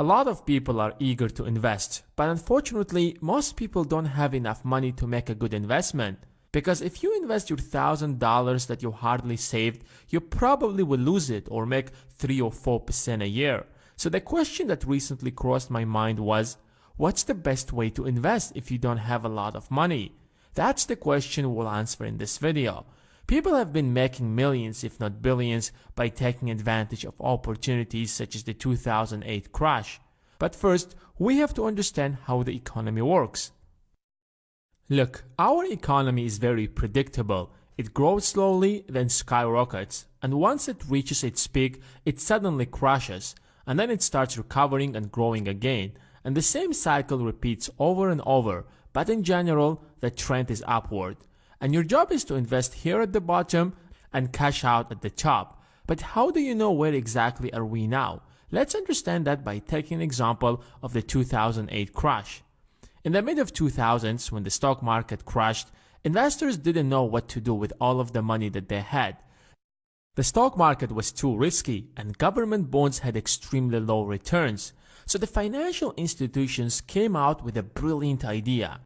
A lot of people are eager to invest, but unfortunately, most people don't have enough money to make a good investment. Because if you invest your $1,000 that you hardly saved, you probably will lose it or make 3 or 4% a year. So the question that recently crossed my mind was, what's the best way to invest if you don't have a lot of money? That's the question we'll answer in this video. People have been making millions, if not billions, by taking advantage of opportunities such as the 2008 crash. But first, we have to understand how the economy works. Look, our economy is very predictable. It grows slowly, then skyrockets, and once it reaches its peak, it suddenly crashes, and then it starts recovering and growing again. And the same cycle repeats over and over, but in general, the trend is upward. And your job is to invest here at the bottom and cash out at the top. But how do you know where exactly are we now? Let's understand that by taking an example of the 2008 crash. In the mid-2000s, when the stock market crashed, investors didn't know what to do with all of the money that they had. The stock market was too risky, and government bonds had extremely low returns. So the financial institutions came out with a brilliant idea.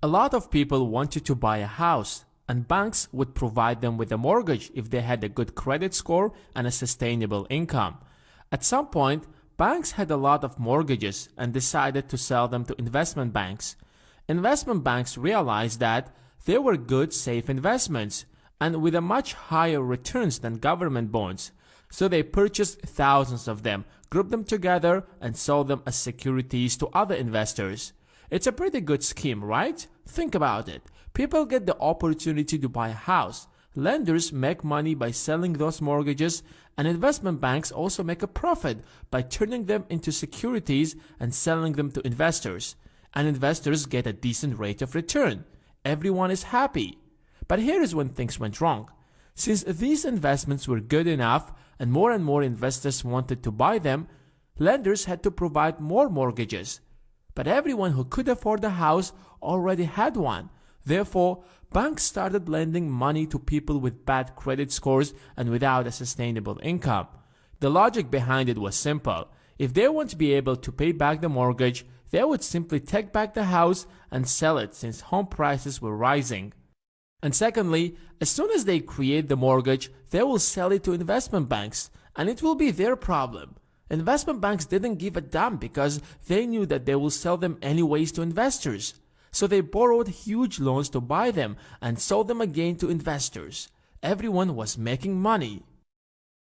A lot of people wanted to buy a house, and banks would provide them with a mortgage if they had a good credit score and a sustainable income. At some point, banks had a lot of mortgages and decided to sell them to investment banks. Investment banks realized that they were good, safe investments and with a much higher returns than government bonds. So they purchased thousands of them, grouped them together, and sold them as securities to other investors. It's a pretty good scheme, right? Think about it. People get the opportunity to buy a house. Lenders make money by selling those mortgages, and investment banks also make a profit by turning them into securities and selling them to investors. And investors get a decent rate of return. Everyone is happy. But here is when things went wrong. Since these investments were good enough and more investors wanted to buy them, lenders had to provide more mortgages. But everyone who could afford a house already had one. Therefore, banks started lending money to people with bad credit scores and without a sustainable income. The logic behind it was simple. If they want to be able to pay back the mortgage, they would simply take back the house and sell it since home prices were rising. And secondly, as soon as they create the mortgage, they will sell it to investment banks, and it will be their problem. Investment banks didn't give a damn because they knew that they will sell them anyways to investors. So they borrowed huge loans to buy them and sold them again to investors. Everyone was making money.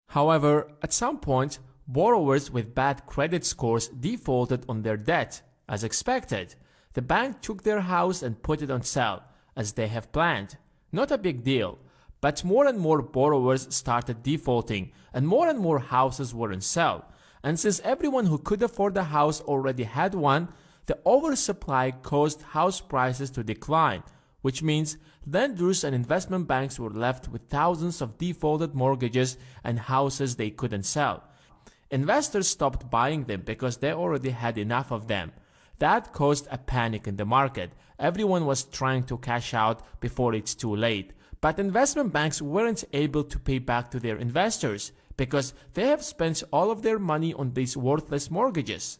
However, at some point, borrowers with bad credit scores defaulted on their debt, as expected. The bank took their house and put it on sale, as they have planned. Not a big deal. But more and more borrowers started defaulting, and more houses were on sale. And since everyone who could afford a house already had one, the oversupply caused house prices to decline, which means lenders and investment banks were left with thousands of defaulted mortgages and houses they couldn't sell. Investors stopped buying them because they already had enough of them. That caused a panic in the market. Everyone was trying to cash out before it's too late. But investment banks weren't able to pay back to their investors because they have spent all of their money on these worthless mortgages.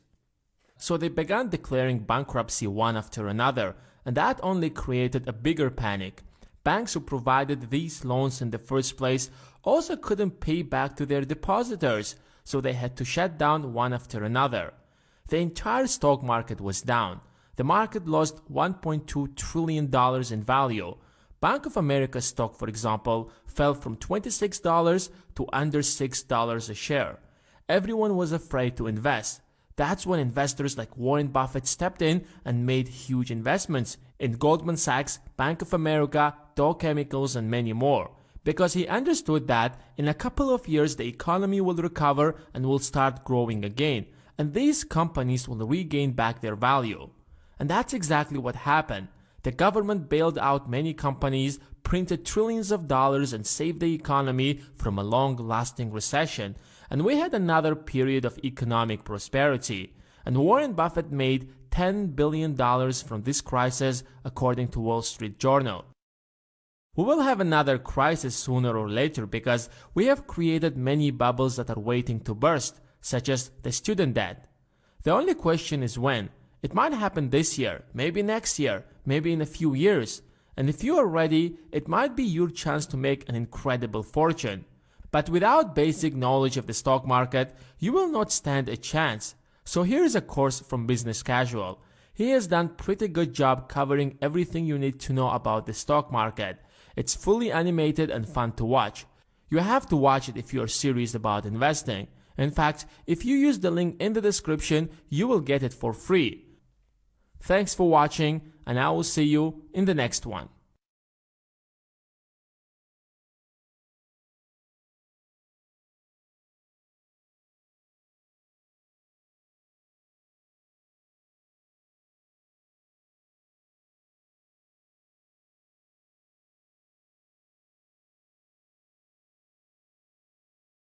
So they began declaring bankruptcy one after another, and that only created a bigger panic. Banks who provided these loans in the first place also couldn't pay back to their depositors, so they had to shut down one after another. The entire stock market was down. The market lost $1.2 trillion in value. Bank of America stock, for example, fell from $26 to under $6 a share. Everyone was afraid to invest. That's when investors like Warren Buffett stepped in and made huge investments in Goldman Sachs, Bank of America, Dow Chemicals, and many more. Because he understood that in a couple of years the economy will recover and will start growing again, and these companies will regain back their value. And that's exactly what happened. The government bailed out many companies, printed trillions of dollars, and saved the economy from a long-lasting recession. And we had another period of economic prosperity. And Warren Buffett made $10 billion from this crisis, according to Wall Street Journal. We will have another crisis sooner or later because we have created many bubbles that are waiting to burst, such as the student debt. The only question is when. It might happen this year, maybe next year, maybe in a few years. And if you are ready, it might be your chance to make an incredible fortune. But without basic knowledge of the stock market, you will not stand a chance. So here is a course from Business Casual. He has done pretty good job covering everything you need to know about the stock market. It's fully animated and fun to watch. You have to watch it if you are serious about investing. In fact, if you use the link in the description, you will get it for free. Thanks for watching, and I will see you in the next one.